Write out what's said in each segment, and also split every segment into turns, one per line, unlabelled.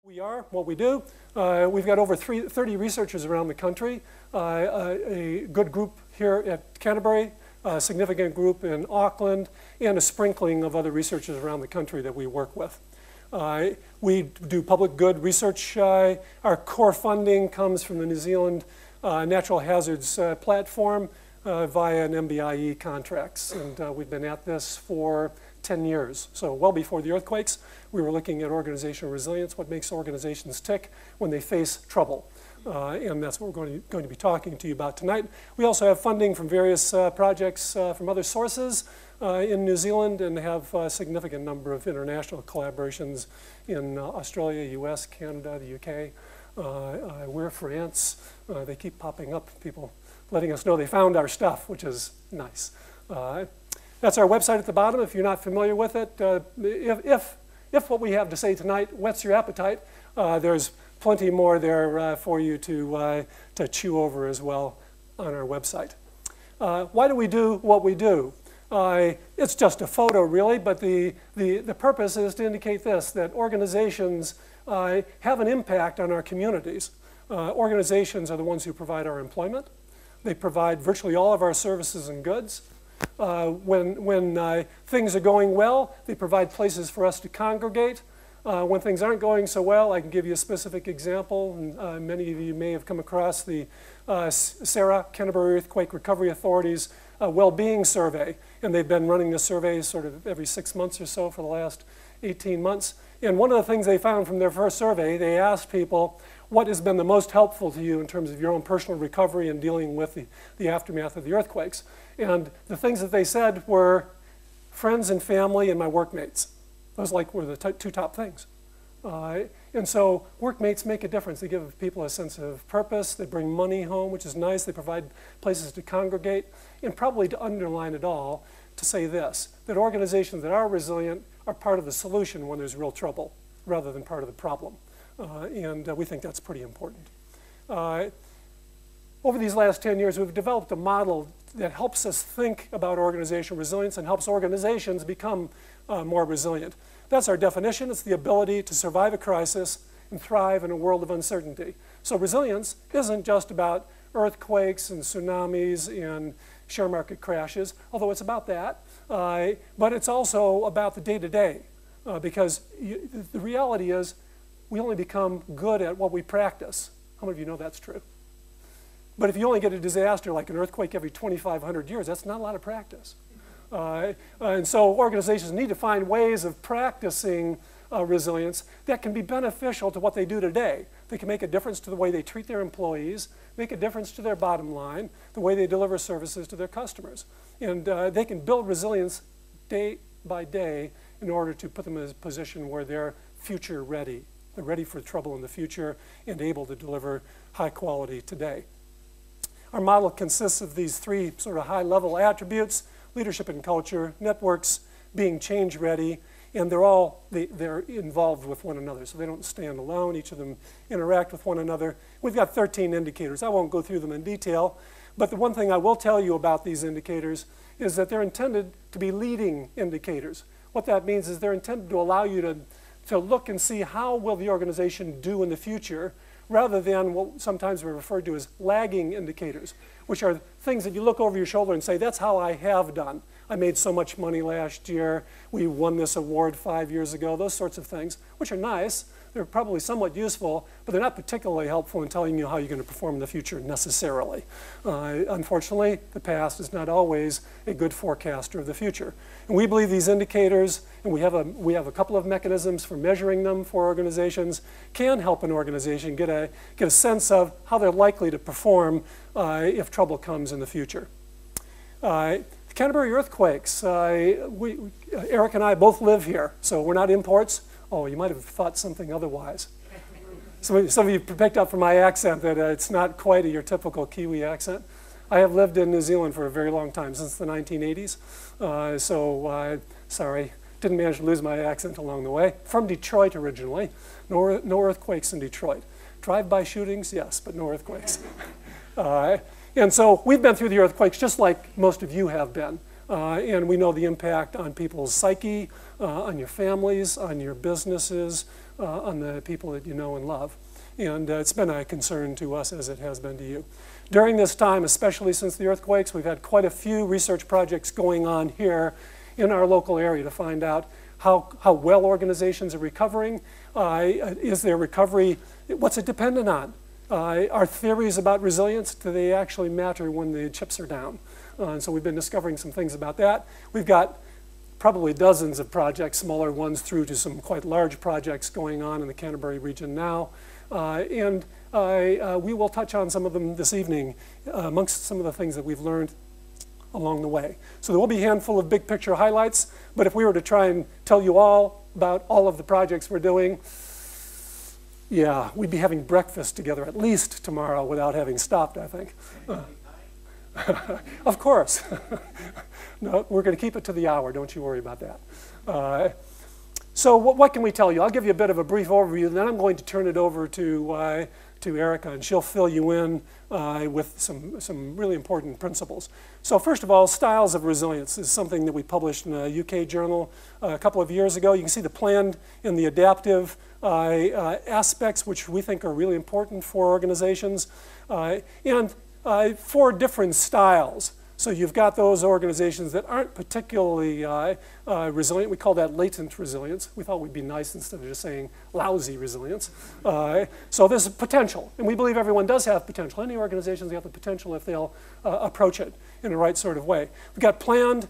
We are, what we do. We've got over 30 researchers around the country, a good group here at Canterbury, a significant group in Auckland, and a sprinkling of other researchers around the country that we work with. We do public good research. Our core funding comes from the New Zealand Natural Hazards Platform via an MBIE contracts, and we've been at this for 10 years. So well before the earthquakes, we were looking at organizational resilience, what makes organizations tick when they face trouble. And that's what we're going to be talking to you about tonight. We also have funding from various projects from other sources in New Zealand, and have a significant number of international collaborations in Australia, US, Canada, the UK. We're France. They keep popping up, people letting us know they found our stuff, which is nice. That's our website at the bottom if you're not familiar with it. If what we have to say tonight whets your appetite, there's plenty more there for you to chew over as well on our website. Why do we do what we do? It's just a photo really, but the purpose is to indicate this, that organizations have an impact on our communities. Organizations are the ones who provide our employment. They provide virtually all of our services and goods. When things are going well, they provide places for us to congregate. When things aren't going so well, I can give you a specific example. And, many of you may have come across the SARA, Canterbury Earthquake Recovery Authority's well-being survey. And they've been running this survey sort of every 6 months or so for the last 18 months. And one of the things they found from their first survey, they asked people, what has been the most helpful to you in terms of your own personal recovery and dealing with the aftermath of the earthquakes? And the things that they said were friends and family and my workmates. Those were the two top things. And so workmates make a difference. They give people a sense of purpose. They bring money home, which is nice. They provide places to congregate. And probably to underline it all, to say this, that organizations that are resilient are part of the solution when there's real trouble, rather than part of the problem. And we think that's pretty important. Over these last 10 years, we've developed a model that helps us think about organizational resilience and helps organizations become more resilient. That's our definition. It's the ability to survive a crisis and thrive in a world of uncertainty. So resilience isn't just about earthquakes and tsunamis and share market crashes, although it's about that. But it's also about the day-to-day, because the reality is we only become good at what we practice. How many of you know that's true? But if you only get a disaster like an earthquake every 2,500 years, that's not a lot of practice. And so organizations need to find ways of practicing resilience that can be beneficial to what they do today. They can make a difference to the way they treat their employees, make a difference to their bottom line, the way they deliver services to their customers. And they can build resilience day by day in order to put them in a position where they're future ready. They're ready for trouble in the future and able to deliver high quality today. Our model consists of these three sort of high-level attributes: leadership and culture, networks, being change ready, and they're involved with one another, so they don't stand alone. Each of them interact with one another. We've got 13 indicators. I won't go through them in detail, but the one thing I will tell you about these indicators is that they're intended to be leading indicators. What that means is they're intended to allow you to look and see how will the organization do in the future, rather than what sometimes we're referred to as lagging indicators, which are things that you look over your shoulder and say, that's how I have done. I made so much money last year. We won this award 5 years ago. Those sorts of things, which are nice. They're probably somewhat useful, but they're not particularly helpful in telling you how you're going to perform in the future necessarily. Unfortunately, the past is not always a good forecaster of the future. And we believe these indicators, and we have a couple of mechanisms for measuring them for organizations, can help an organization get a sense of how they're likely to perform if trouble comes in the future. Canterbury earthquakes, Eric and I both live here, so we're not imports. Oh, you might have thought something otherwise. Some of you picked up from my accent that it's not quite your typical Kiwi accent. I have lived in New Zealand for a very long time, since the 1980s. Sorry, didn't manage to lose my accent along the way. From Detroit originally. No earthquakes in Detroit. Drive-by shootings, yes, but no earthquakes. And so we've been through the earthquakes just like most of you have been. And we know the impact on people's psyche, on your families, on your businesses, on the people that you know and love. And it's been a concern to us as it has been to you. During this time, especially since the earthquakes, we've had quite a few research projects going on here in our local area to find out how well organizations are recovering. Is their recovery, what's it dependent on? Our theories about resilience, do they actually matter when the chips are down? And so we've been discovering some things about that. We've got probably dozens of projects, smaller ones through to some quite large projects going on in the Canterbury region now. And we will touch on some of them this evening amongst some of the things that we've learned along the way. So there will be a handful of big picture highlights, but if we were to try and tell you all about all of the projects we're doing, yeah, we'd be having breakfast together at least tomorrow without having stopped, I think. Of course. No, we're going to keep it to the hour. Don't you worry about that. So what can we tell you? I'll give you a bit of a brief overview, and then I'm going to turn it over to Erica, and she'll fill you in with some really important principles. So first of all, styles of resilience is something that we published in a UK journal a couple of years ago. You can see the planned and the adaptive aspects, which we think are really important for organizations, and 4 different styles. So you've got those organizations that aren't particularly resilient. We call that latent resilience. We thought we'd be nice instead of just saying lousy resilience. So there's potential, and we believe everyone does have potential. Any organizations have the potential if they'll approach it in the right sort of way. We've got planned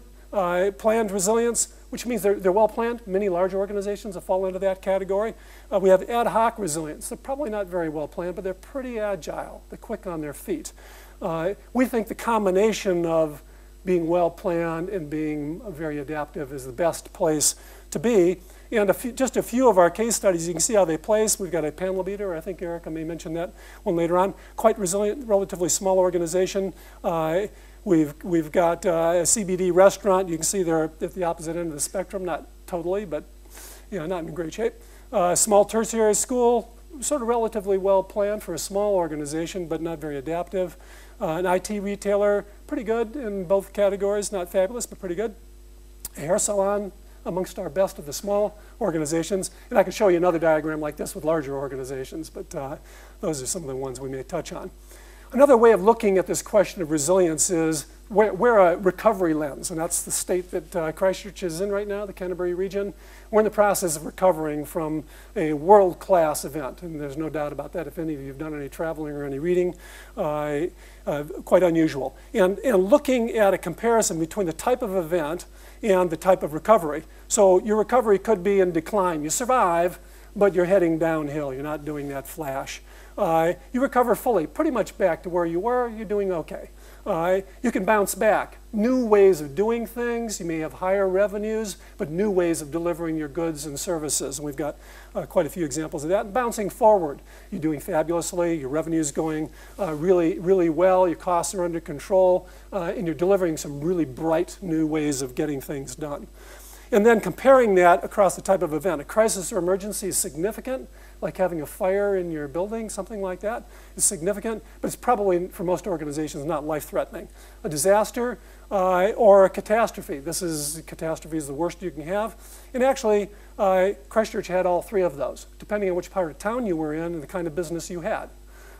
resilience, which means they're well planned. Many large organizations that fall into that category. We have ad hoc resilience. They're probably not very well planned, but they're pretty agile. They're quick on their feet. We think the combination of being well planned and being very adaptive is the best place to be. And just a few of our case studies, you can see how they place. We've got a panel beater. I think Erica may mention that one later on. Quite resilient, relatively small organization. We've got a CBD restaurant. You can see they're at the opposite end of the spectrum, not totally, but not in great shape. Small tertiary school, sort of relatively well planned for a small organization, but not very adaptive. An IT retailer, pretty good in both categories, not fabulous, but pretty good. A hair salon, amongst our best of the small organizations. And I could show you another diagram like this with larger organizations, but those are some of the ones we may touch on. Another way of looking at this question of resilience is we're a recovery lens, and that's the state that Christchurch is in right now, the Canterbury region. We're in the process of recovering from a world-class event, and there's no doubt about that. If any of you have done any traveling or any reading, quite unusual. And looking at a comparison between the type of event and the type of recovery. So your recovery could be in decline. You survive, but you're heading downhill. You're not doing that flash. You recover fully, pretty much back to where you were. You're doing okay. You can bounce back. New ways of doing things. You may have higher revenues, but new ways of delivering your goods and services. And we've got quite a few examples of that. And bouncing forward, you're doing fabulously. Your revenue's going really, really well. Your costs are under control. And you're delivering some really bright new ways of getting things done. And then comparing that across the type of event. A crisis or emergency is significant, like having a fire in your building, something like that is significant, but it's probably, for most organizations, not life-threatening. A disaster or a catastrophe. Catastrophe is the worst you can have. And actually, Christchurch had all 3 of those, depending on which part of town you were in and the kind of business you had.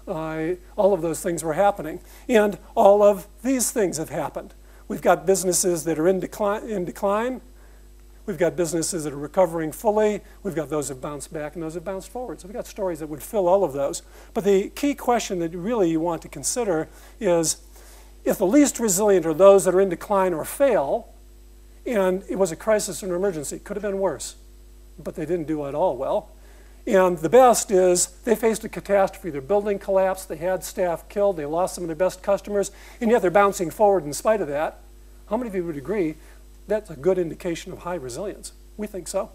All of those things were happening. And all of these things have happened. We've got businesses that are in decline. We've got businesses that are recovering fully. We've got those that have bounced back and those that have bounced forward. So we've got stories that would fill all of those. But the key question that really you want to consider is, if the least resilient are those that are in decline or fail, and it was a crisis or an emergency, it could have been worse, but they didn't do it all well. And the best is they faced a catastrophe. Their building collapsed, they had staff killed, they lost some of their best customers, and yet they're bouncing forward in spite of that. How many of you would agree that's a good indication of high resilience? We think so.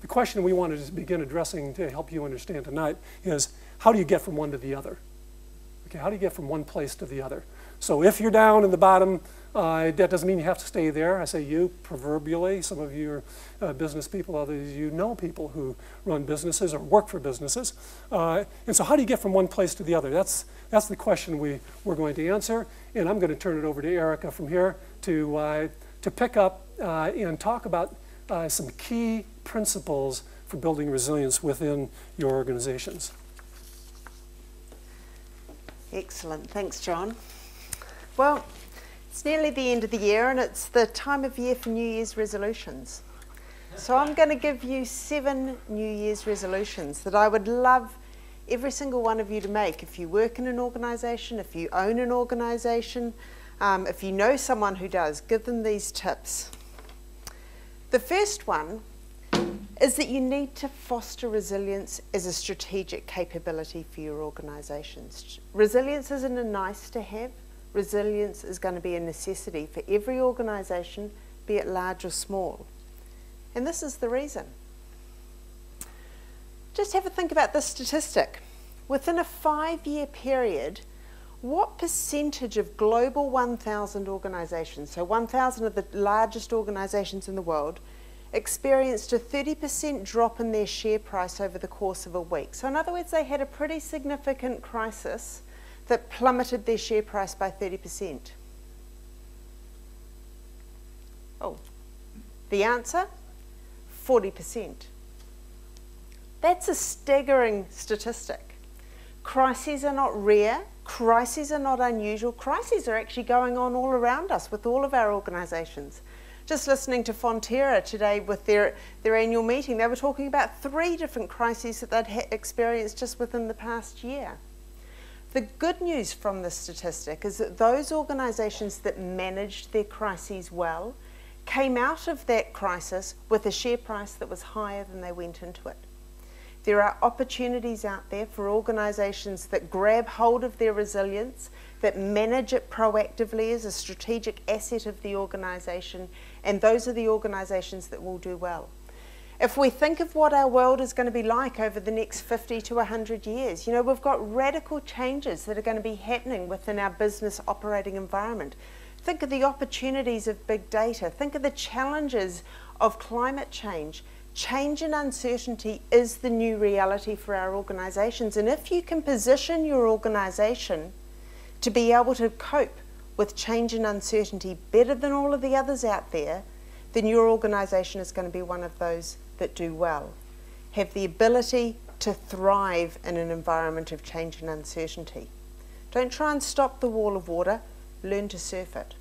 The question we wanted to begin addressing to help you understand tonight is, how do you get from one to the other? Okay, how do you get from one place to the other? So if you're down in the bottom, that doesn't mean you have to stay there. I say you, proverbially. Some of you are business people, others of you know people who run businesses or work for businesses. And so how do you get from one place to the other? That's the question we're going to answer. And I'm going to turn it over to Erica from here to to pick up and talk about some key principles for building resilience within your organizations.
Excellent. Thanks, John. Well, it's nearly the end of the year and it's the time of year for New Year's resolutions. So I'm going to give you 7 New Year's resolutions that I would love every single one of you to make. If you work in an organisation, if you own an organisation, if you know someone who does, give them these tips. The first one is that you need to foster resilience as a strategic capability for your organisations. Resilience isn't a nice to have. Resilience is going to be a necessity for every organisation, be it large or small. And this is the reason. Just have a think about this statistic. Within a 5-year period, what percentage of global 1,000 organisations, so 1,000 of the largest organisations in the world, experienced a 30% drop in their share price over the course of a week? So in other words, they had a pretty significant crisis that plummeted their share price by 30%. Oh, the answer? 40%. That's a staggering statistic. Crises are not rare. Crises are not unusual. Crises are actually going on all around us with all of our organisations. Just listening to Fonterra today with their annual meeting, they were talking about 3 different crises that they'd experienced just within the past year. The good news from this statistic is that those organisations that managed their crises well came out of that crisis with a share price that was higher than they went into it. There are opportunities out there for organisations that grab hold of their resilience, that manage it proactively as a strategic asset of the organisation, and those are the organisations that will do well. If we think of what our world is going to be like over the next 50 to 100 years, you know, we've got radical changes that are going to be happening within our business operating environment. Think of the opportunities of big data. Think of the challenges of climate change. Change and uncertainty is the new reality for our organisations. And if you can position your organisation to be able to cope with change and uncertainty better than all of the others out there, then your organisation is going to be one of those that do well. Have the ability to thrive in an environment of change and uncertainty. Don't try and stop the wall of water. Learn to surf it.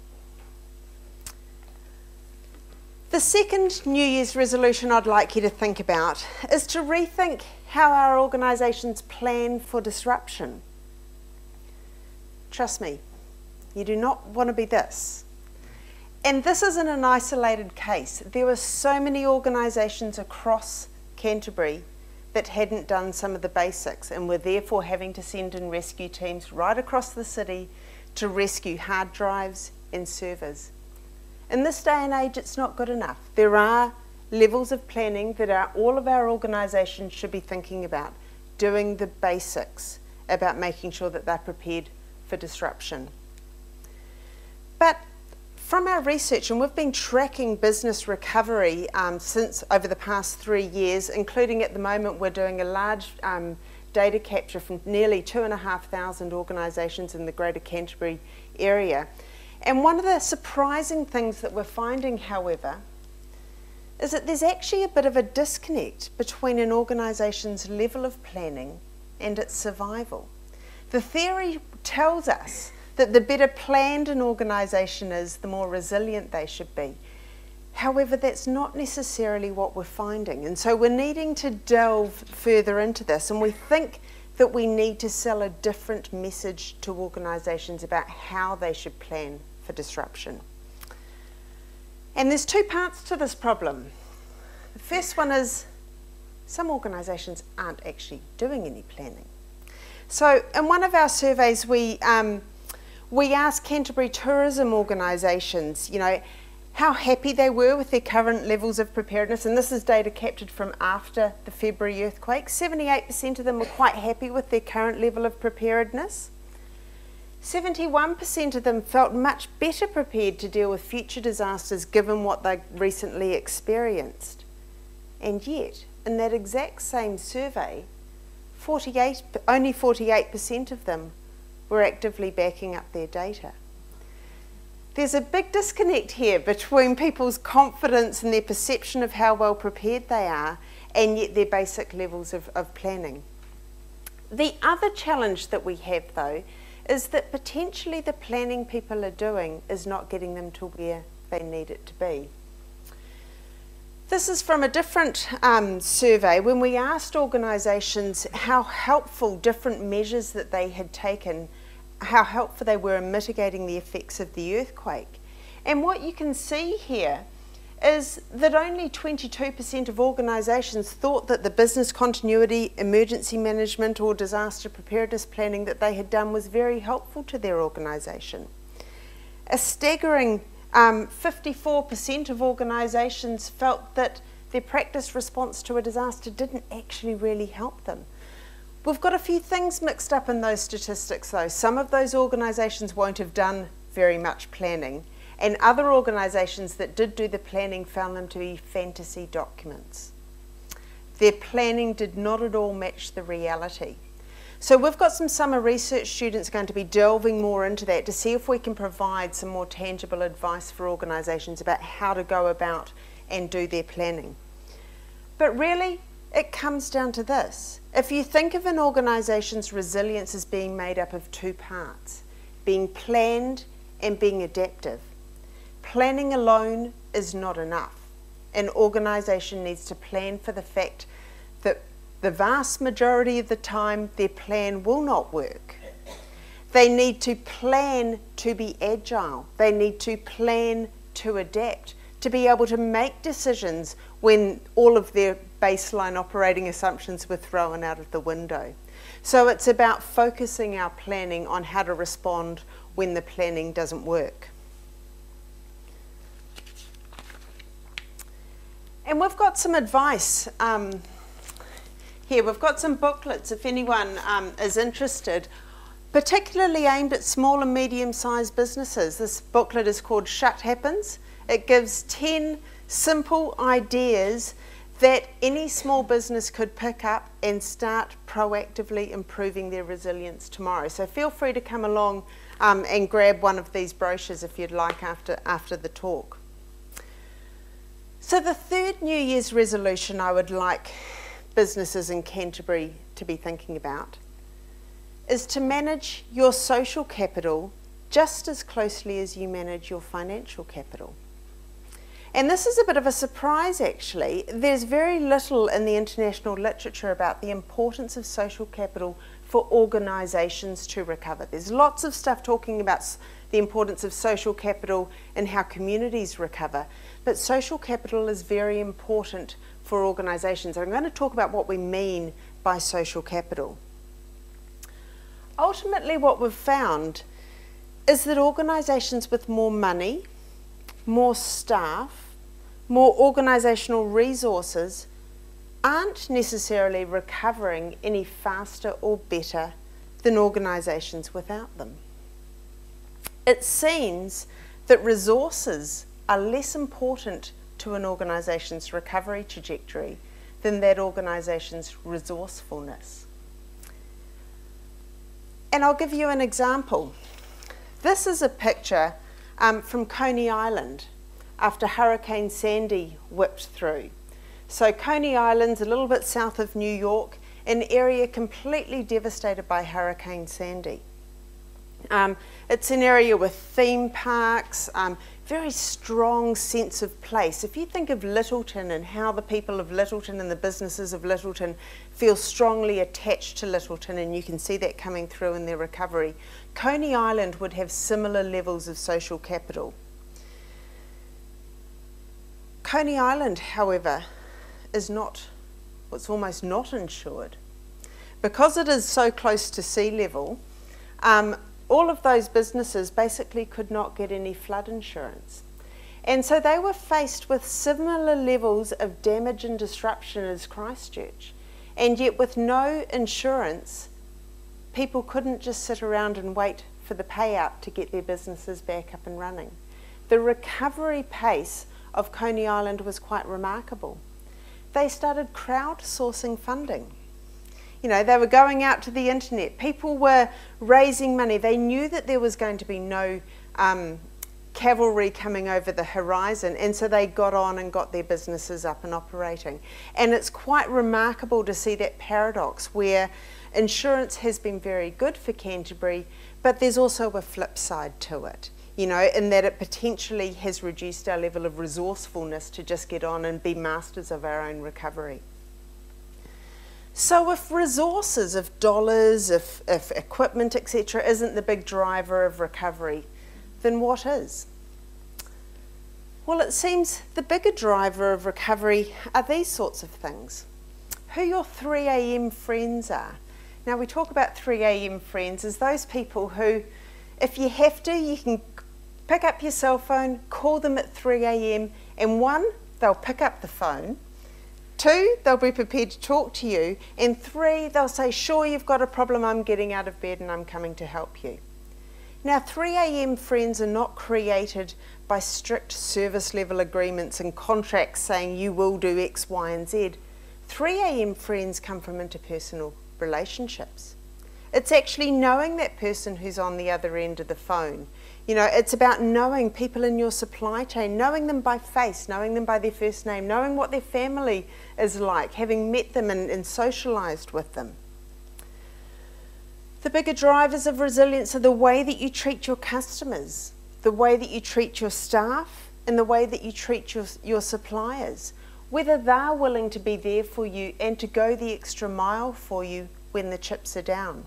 The second New Year's resolution I'd like you to think about is to rethink how our organisations plan for disruption. Trust me, you do not want to be this. And this isn't an isolated case. There were so many organisations across Canterbury that hadn't done some of the basics and were therefore having to send in rescue teams right across the city to rescue hard drives and servers. In this day and age, it's not good enough. There are levels of planning that all of our organisations should be thinking about, doing the basics, about making sure that they're prepared for disruption. But from our research, and we've been tracking business recovery since over the past 3 years, including at the moment we're doing a large data capture from nearly 2,500 organisations in the Greater Canterbury area. And one of the surprising things that we're finding, however, is that there's actually a bit of a disconnect between an organisation's level of planning and its survival. The theory tells us that the better planned an organisation is, the more resilient they should be. However, that's not necessarily what we're finding. And so we're needing to delve further into this, and we think that we need to sell a different message to organisations about how they should plan for disruption. And there's 2 parts to this problem. The first one is some organisations aren't actually doing any planning. So in one of our surveys, we asked Canterbury tourism organisations, you know, how happy they were with their current levels of preparedness, and this is data captured from after the February earthquake. 78% of them were quite happy with their current level of preparedness. 71% of them felt much better prepared to deal with future disasters given what they recently experienced. And yet, in that exact same survey, only 48% of them were actively backing up their data. There's a big disconnect here between people's confidence and their perception of how well prepared they are, and yet their basic levels of planning. The other challenge that we have, though, is that potentially the planning people are doing is not getting them to where they need it to be. This is from a different survey when we asked organisations how helpful different measures that they had taken, how helpful they were in mitigating the effects of the earthquake. And what you can see here is that only 22% of organisations thought that the business continuity, emergency management or disaster preparedness planning that they had done was very helpful to their organisation. A staggering 54% of organisations felt that their practice response to a disaster didn't actually really help them. We've got a few things mixed up in those statistics though. Some of those organisations won't have done very much planning, and other organisations that did do the planning found them to be fantasy documents. Their planning did not at all match the reality. So we've got some summer research students going to be delving more into that to see if we can provide some more tangible advice for organisations about how to go about and do their planning. But really, it comes down to this. If you think of an organisation's resilience as being made up of two parts, being planned and being adaptive, planning alone is not enough. An organisation needs to plan for the fact that the vast majority of the time their plan will not work. They need to plan to be agile. They need to plan to adapt, to be able to make decisions when all of their baseline operating assumptions were thrown out of the window. So it's about focusing our planning on how to respond when the planning doesn't work. And we've got some advice here. We've got some booklets if anyone is interested, particularly aimed at small and medium-sized businesses. This booklet is called Shut Happens. It gives 10 simple ideas that any small business could pick up and start proactively improving their resilience tomorrow. So feel free to come along and grab one of these brochures if you'd like after the talk. So the third New Year's resolution I would like businesses in Canterbury to be thinking about is to manage your social capital just as closely as you manage your financial capital. And this is a bit of a surprise actually. There's very little in the international literature about the importance of social capital for organisations to recover. There's lots of stuff talking about the importance of social capital and how communities recover, but social capital is very important for organisations. I'm going to talk about what we mean by social capital. Ultimately, what we've found is that organisations with more money, more staff, more organisational resources aren't necessarily recovering any faster or better than organisations without them. It seems that resources are less important to an organisation's recovery trajectory than that organisation's resourcefulness. And I'll give you an example. This is a picture from Coney Island after Hurricane Sandy whipped through. So Coney Island's a little bit south of New York, an area completely devastated by Hurricane Sandy. It's an area with theme parks, very strong sense of place. If you think of Lyttelton and how the people of Lyttelton and the businesses of Lyttelton feel strongly attached to Lyttelton, and you can see that coming through in their recovery, Coney Island would have similar levels of social capital. Coney Island, however, is not, it's almost not insured. Because it is so close to sea level, all of those businesses basically could not get any flood insurance. And so they were faced with similar levels of damage and disruption as Christchurch. And yet with no insurance, people couldn't just sit around and wait for the payout to get their businesses back up and running. The recovery pace of Coney Island was quite remarkable. They started crowdsourcing funding. You know, they were going out to the internet. People were raising money. They knew that there was going to be no cavalry coming over the horizon, and so they got on and got their businesses up and operating. And it's quite remarkable to see that paradox where insurance has been very good for Canterbury, but there's also a flip side to it, you know, in that it potentially has reduced our level of resourcefulness to just get on and be masters of our own recovery. So if resources, if dollars, if equipment, etc., isn't the big driver of recovery, then what is? Well, it seems the bigger driver of recovery are these sorts of things. Who your 3 a.m. friends are. Now, we talk about 3 a.m. friends as those people who, if you have to, you can pick up your cell phone, call them at 3 a.m. and 1, they'll pick up the phone. 2, they'll be prepared to talk to you. And 3, they'll say, sure, you've got a problem, I'm getting out of bed and I'm coming to help you. Now, 3 a.m. friends are not created by strict service level agreements and contracts saying you will do X, Y, and Z. 3 a.m. friends come from interpersonal relationships. It's actually knowing that person who's on the other end of the phone. You know, it's about knowing people in your supply chain, knowing them by face, knowing them by their first name, knowing what their family is like, having met them and socialised with them. The bigger drivers of resilience are the way that you treat your customers, the way that you treat your staff, and the way that you treat your suppliers. Whether they're willing to be there for you and to go the extra mile for you when the chips are down.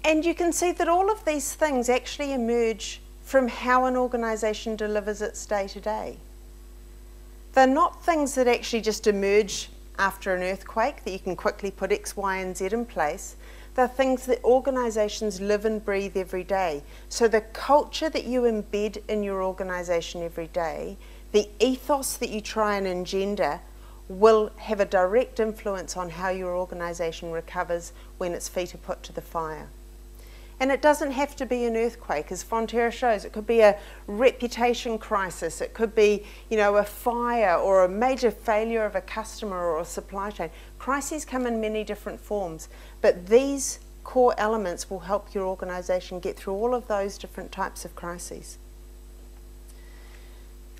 And you can see that all of these things actually emerge from how an organisation delivers its day-to-day. They're not things that actually just emerge after an earthquake, that you can quickly put X, Y, and Z in place. They're things that organisations live and breathe every day. So the culture that you embed in your organisation every day, the ethos that you try and engender, will have a direct influence on how your organisation recovers when its feet are put to the fire. And it doesn't have to be an earthquake, as Fonterra shows. It could be a reputation crisis. It could be, you know, a fire or a major failure of a customer or a supply chain. Crises come in many different forms, but these core elements will help your organisation get through all of those different types of crises.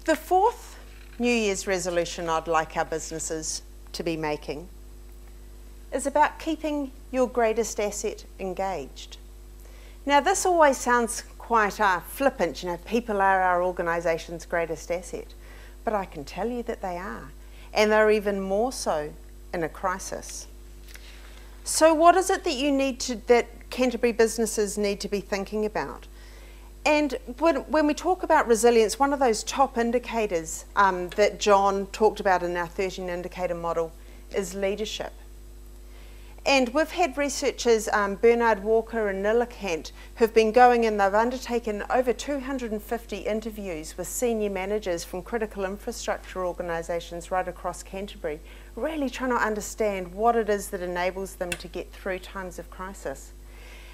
The fourth New Year's resolution I'd like our businesses to be making is about keeping your greatest asset engaged. Now, this always sounds quite flippant, you know, people are our organisation's greatest asset, but I can tell you that they are, and they're even more so in a crisis. So what is it that you need to, that Canterbury businesses need to be thinking about? And when we talk about resilience, one of those top indicators that John talked about in our 13 indicator model is leadership. And we've had researchers, Bernard Walker and Nillikant, who've been going and they've undertaken over 250 interviews with senior managers from critical infrastructure organisations right across Canterbury, really trying to understand what it is that enables them to get through times of crisis.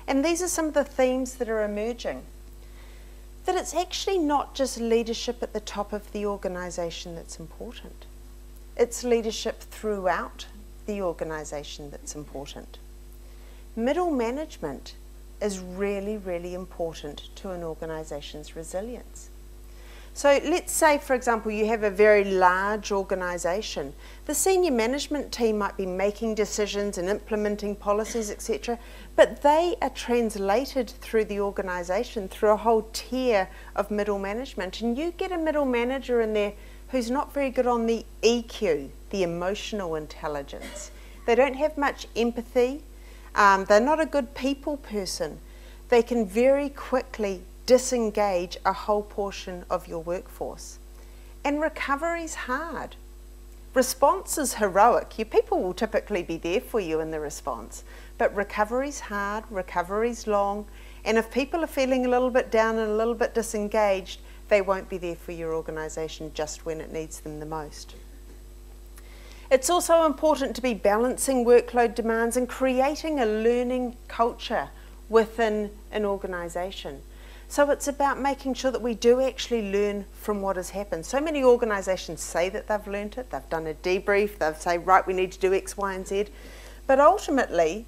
And these are some of the themes that are emerging. That it's actually not just leadership at the top of the organisation that's important. It's leadership throughout the organisation that's important. Middle management is really, really important to an organisation's resilience. So let's say, for example, you have a very large organisation. The senior management team might be making decisions and implementing policies, etc., but they are translated through the organisation through a whole tier of middle management. And you get a middle manager in there who's not very good on the EQ, the emotional intelligence. They don't have much empathy. They're not a good people person. They can very quickly disengage a whole portion of your workforce. And recovery's hard. Response is heroic. Your people will typically be there for you in the response. But recovery's hard, recovery's long, and if people are feeling a little bit down and a little bit disengaged, they won't be there for your organisation just when it needs them the most. It's also important to be balancing workload demands and creating a learning culture within an organisation. So it's about making sure that we do actually learn from what has happened. So many organisations say that they've learned it, they've done a debrief, they've said, right, we need to do X, Y, and Z. But ultimately,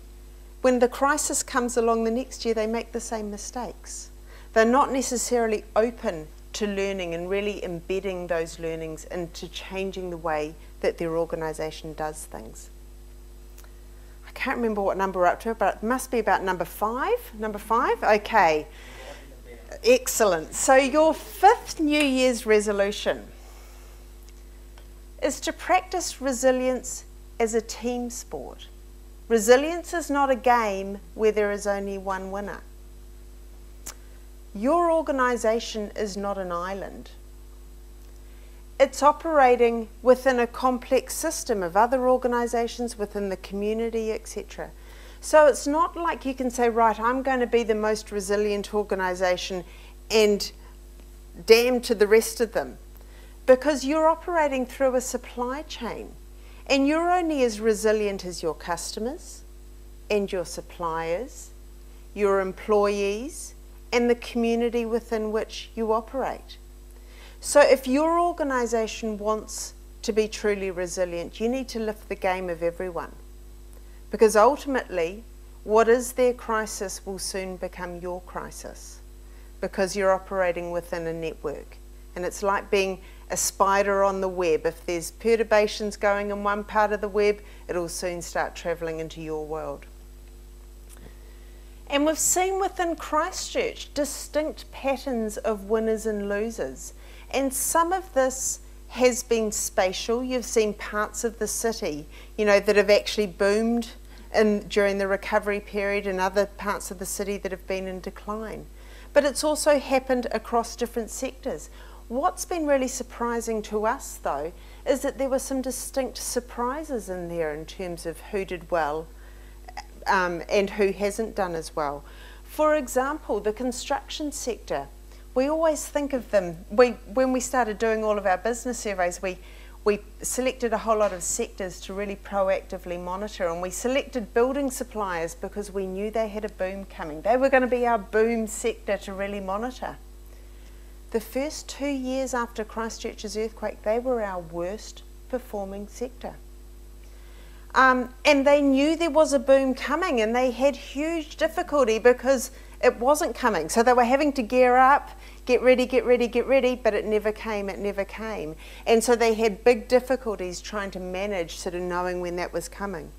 when the crisis comes along the next year, they make the same mistakes. They're not necessarily open to learning and really embedding those learnings into changing the way that their organisation does things. I can't remember what number we're up to, but it must be about number 5. Number 5? Okay. Excellent. So your 5th New Year's resolution is to practice resilience as a team sport. Resilience is not a game where there is only one winner. Your organisation is not an island. It's operating within a complex system of other organisations within the community, etc. So it's not like you can say, right, I'm going to be the most resilient organisation and damn to the rest of them. Because you're operating through a supply chain. And you're only as resilient as your customers and your suppliers, your employees, and the community within which you operate. So if your organisation wants to be truly resilient, you need to lift the game of everyone. Because ultimately, what is their crisis will soon become your crisis, because you're operating within a network. And it's like being a spider on the web. If there's perturbations going in one part of the web, it'll soon start travelling into your world. And we've seen within Christchurch distinct patterns of winners and losers. And some of this has been spatial. You've seen parts of the city, that have actually boomed during the recovery period, and other parts of the city that have been in decline. But it's also happened across different sectors. What's been really surprising to us, though, is that there were some distinct surprises in there in terms of who did well and who hasn't done as well. For example, the construction sector. We always think of them, when we started doing all of our business surveys, we selected a whole lot of sectors to really proactively monitor, and we selected building suppliers because we knew they had a boom coming. They were going to be our boom sector to really monitor. The first 2 years after Christchurch's earthquake, they were our worst performing sector. And they knew there was a boom coming, and they had huge difficulty because it wasn't coming. So they were having to gear up, get ready, but it never came. And so they had big difficulties trying to manage sort of knowing when that was coming.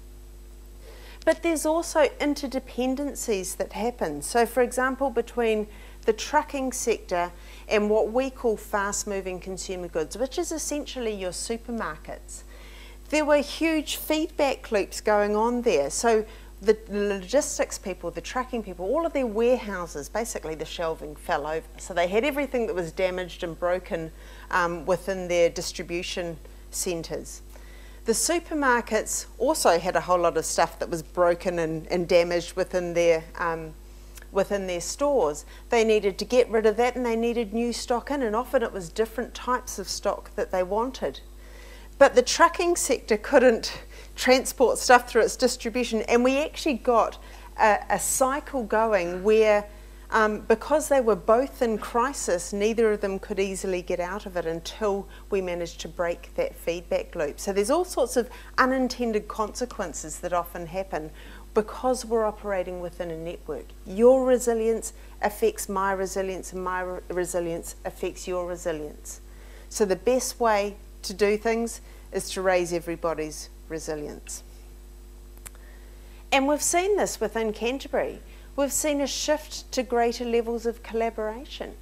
But there's also interdependencies that happen. So for example, between the trucking sector and what we call fast-moving consumer goods, which is essentially your supermarkets, there were huge feedback loops going on there. So the logistics people, the trucking people, all of their warehouses, basically the shelving fell over. So they had everything that was damaged and broken within their distribution centres. The supermarkets also had a whole lot of stuff that was broken and damaged within their stores. They needed to get rid of that, and they needed new stock in, and often it was different types of stock that they wanted. But the trucking sector couldn't transport stuff through its distribution, and we actually got a cycle going where, because they were both in crisis, neither of them could easily get out of it until we managed to break that feedback loop. So there's all sorts of unintended consequences that often happen because we're operating within a network. Your resilience affects my resilience, and my resilience affects your resilience. So the best way to do things is to raise everybody's resilience. And we've seen this within Canterbury. We've seen a shift to greater levels of collaboration.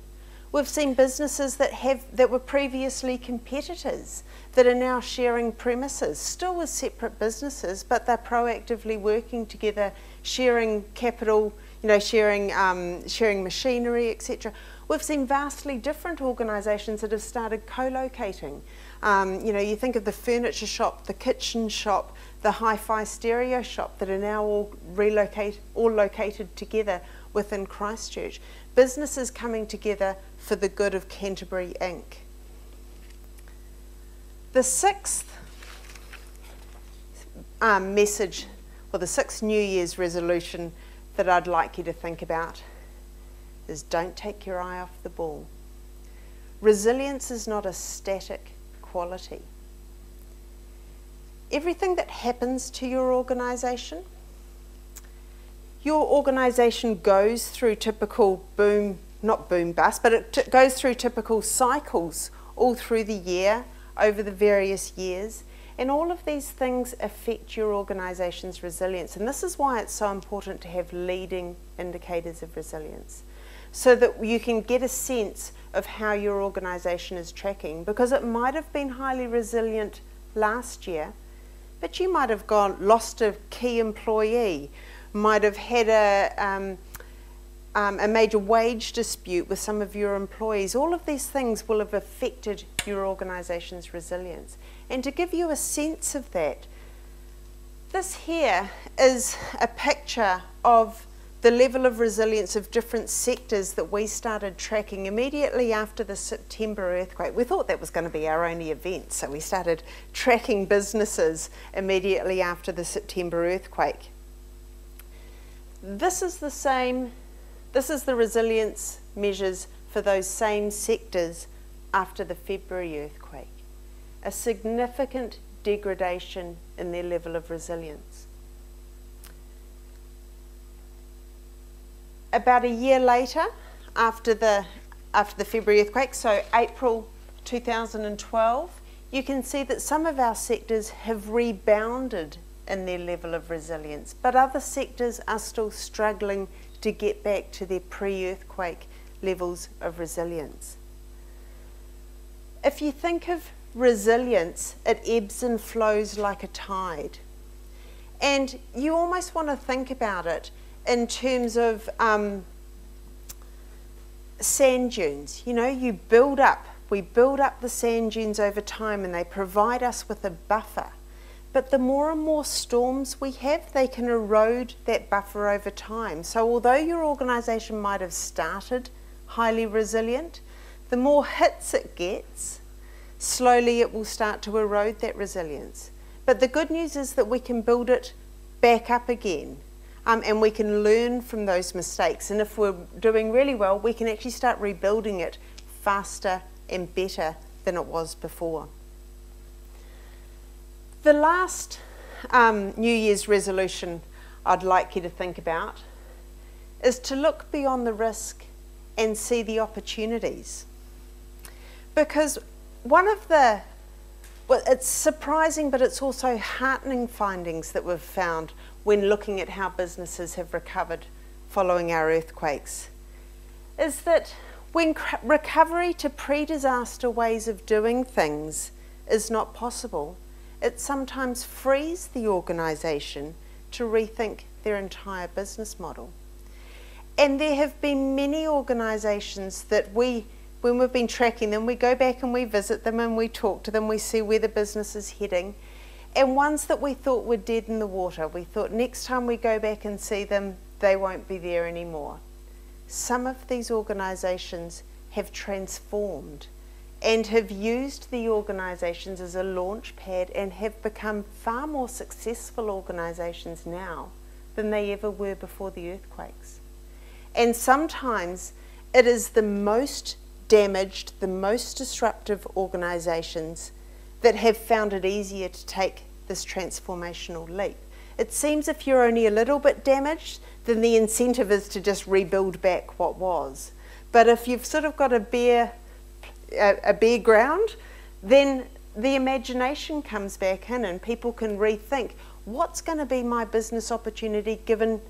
We've seen businesses that were previously competitors that are now sharing premises, still as separate businesses, but they're proactively working together, sharing capital, sharing machinery, etc. We've seen vastly different organisations that have started co-locating. You think of the furniture shop, the kitchen shop, the hi-fi stereo shop that are now all located together within Christchurch. Businesses coming together for the good of Canterbury Inc. The 6th message, or the 6th New Year's resolution that I'd like you to think about is don't take your eye off the ball. Resilience is not a static quality. Everything that happens to your organisation goes through typical boom not boom bust, but it goes through typical cycles all through the year, over the various years. And all of these things affect your organisation's resilience. And this is why it's so important to have leading indicators of resilience, so that you can get a sense of how your organisation is tracking, because it might have been highly resilient last year, but you might have lost a key employee, might have had a major wage dispute with some of your employees. All of these things will have affected your organisation's resilience. And to give you a sense of that, this here is a picture of the level of resilience of different sectors that we started tracking immediately after the September earthquake. We thought that was going to be our only event, so we started tracking businesses immediately after the September earthquake. This is the resilience measures for those same sectors after the February earthquake. A significant degradation in their level of resilience. About a year later, after the February earthquake, so April 2012, you can see that some of our sectors have rebounded in their level of resilience, but other sectors are still struggling to get back to their pre-earthquake levels of resilience. If you think of resilience, it ebbs and flows like a tide. And you almost want to think about it in terms of sand dunes. You know, we build up the sand dunes over time, and they provide us with a buffer. But the more and more storms we have, they can erode that buffer over time. So although your organisation might have started highly resilient, the more hits it gets, slowly it will start to erode that resilience. But the good news is that we can build it back up again, and we can learn from those mistakes. And if we're doing really well, we can actually start rebuilding it faster and better than it was before. The last New Year's resolution I'd like you to think about is to look beyond the risk and see the opportunities. Because one of the, well, it's surprising, but it's also heartening findings that we've found when looking at how businesses have recovered following our earthquakes, is that when recovery to pre-disaster ways of doing things is not possible, it sometimes frees the organisation to rethink their entire business model. And there have been many organisations that when we've been tracking them, we go back and we visit them and we talk to them, we see where the business is heading. And ones that we thought were dead in the water, we thought next time we go back and see them, they won't be there anymore. Some of these organisations have transformed and have used the organisations as a launch pad and have become far more successful organisations now than they ever were before the earthquakes. And sometimes it is the most damaged, the most disruptive organisations that have found it easier to take this transformational leap. It seems if you're only a little bit damaged, then the incentive is to just rebuild back what was. But if you've sort of got a bare ground, then the imagination comes back in and people can rethink what's going to be my business opportunity given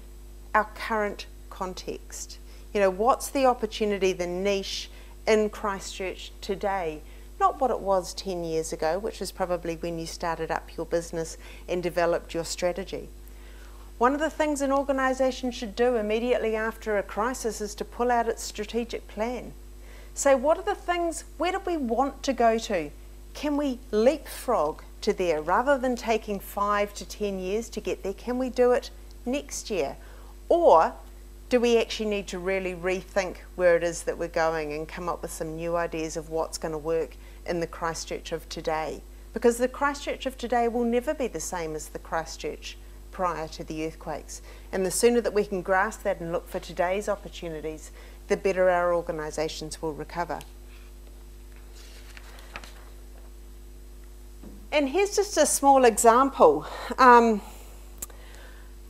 our current context. You know, what's the opportunity, the niche in Christchurch today? Not what it was 10 years ago, which is probably when you started up your business and developed your strategy. One of the things an organisation should do immediately after a crisis is to pull out its strategic plan. Say, what are the things, where do we want to go to? Can we leapfrog to there rather than taking 5 to 10 years to get there? Can we do it next year? Or do we actually need to really rethink where it is that we're going and come up with some new ideas of what's going to work in the Christchurch of today? Because the Christchurch of today will never be the same as the Christchurch prior to the earthquakes. And the sooner that we can grasp that and look for today's opportunities, the better our organisations will recover. And here's just a small example of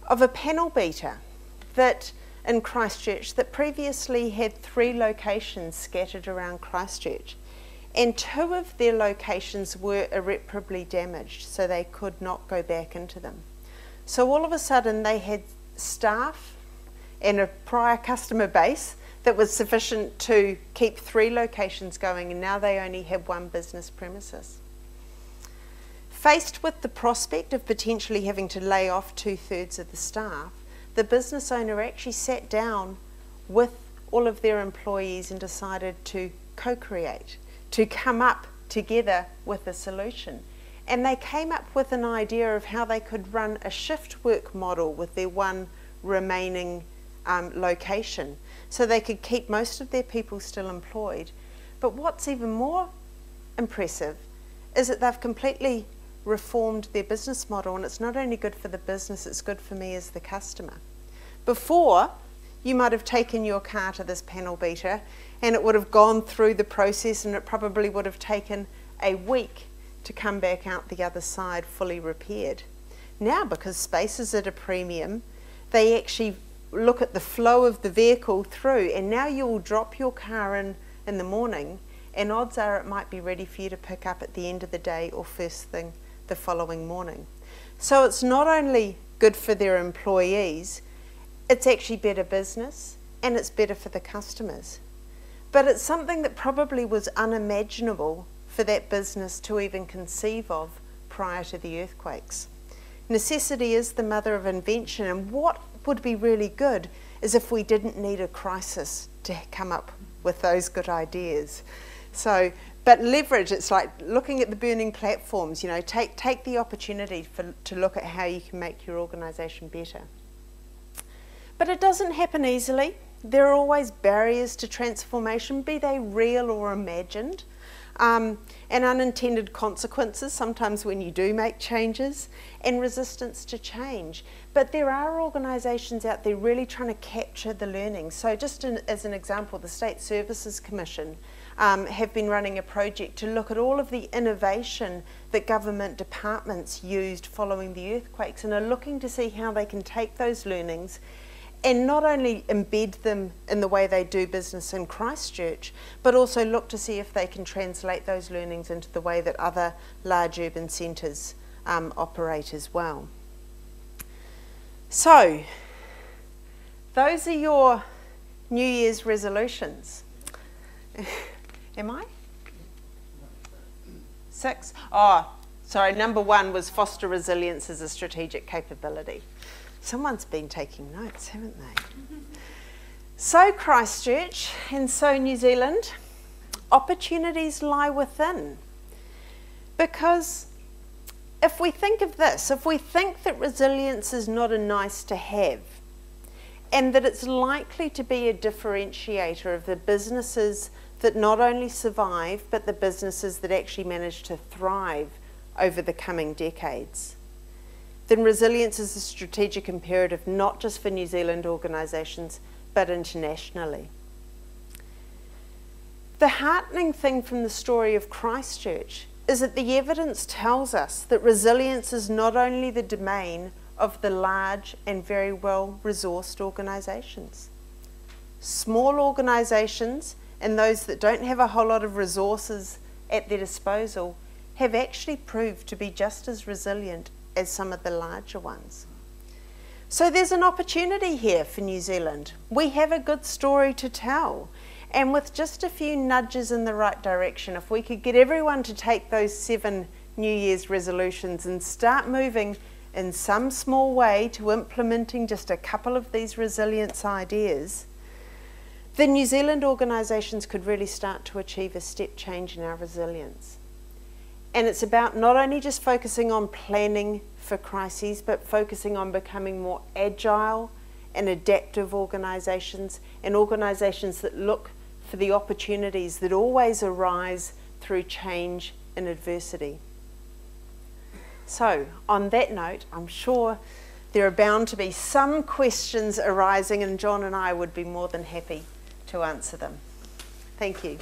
a panel beater that in Christchurch that previously had 3 locations scattered around Christchurch, and 2 of their locations were irreparably damaged, so they could not go back into them. So all of a sudden they had staff and a prior customer base that was sufficient to keep 3 locations going, and now they only have 1 business premises. Faced with the prospect of potentially having to lay off 2/3 of the staff, the business owner actually sat down with all of their employees and decided to co-create, to come up together with a solution. And they came up with an idea of how they could run a shift work model with their 1 remaining location, so they could keep most of their people still employed. But what's even more impressive is that they've completely reformed their business model, and it's not only good for the business, it's good for me as the customer. Before, you might have taken your car to this panel beater and it would have gone through the process, and it probably would have taken a week to come back out the other side fully repaired. Now, because space is at a premium, they actually look at the flow of the vehicle through, and now you will drop your car in the morning, and odds are it might be ready for you to pick up at the end of the day or first thing the following morning. So it's not only good for their employees, it's actually better business, and it's better for the customers. But it's something that probably was unimaginable for that business to even conceive of prior to the earthquakes. Necessity is the mother of invention, and what would be really good is if we didn't need a crisis to come up with those good ideas. So, but leverage, it's like looking at the burning platforms, you know, take the opportunity to look at how you can make your organisation better. But it doesn't happen easily. There are always barriers to transformation, be they real or imagined, and unintended consequences sometimes when you do make changes, and resistance to change. But there are organisations out there really trying to capture the learning. So just as an example, the State Services Commission have been running a project to look at all of the innovation that government departments used following the earthquakes, and are looking to see how they can take those learnings and not only embed them in the way they do business in Christchurch, but also look to see if they can translate those learnings into the way that other large urban centres operate as well. So, those are your New Year's resolutions. Am I? 6? Oh, sorry, number 1 was foster resilience as a strategic capability. Someone's been taking notes, haven't they? So Christchurch, and so New Zealand, opportunities lie within. Because if we think of this, if we think that resilience is not a nice to have, and that it's likely to be a differentiator of the businesses that not only survive, but the businesses that actually manage to thrive over the coming decades, then resilience is a strategic imperative not just for New Zealand organisations, but internationally. The heartening thing from the story of Christchurch is that the evidence tells us that resilience is not only the domain of the large and very well resourced organisations. Small organisations and those that don't have a whole lot of resources at their disposal have actually proved to be just as resilient as some of the larger ones. So there's an opportunity here for New Zealand. We have a good story to tell, and with just a few nudges in the right direction, if we could get everyone to take those 7 New Year's resolutions and start moving in some small way to implementing just a couple of these resilience ideas, then New Zealand organisations could really start to achieve a step change in our resilience. And it's about not only just focusing on planning for crises, but focusing on becoming more agile and adaptive organisations, and organisations that look for the opportunities that always arise through change and adversity. So, on that note, I'm sure there are bound to be some questions arising, and John and I would be more than happy to answer them. Thank you.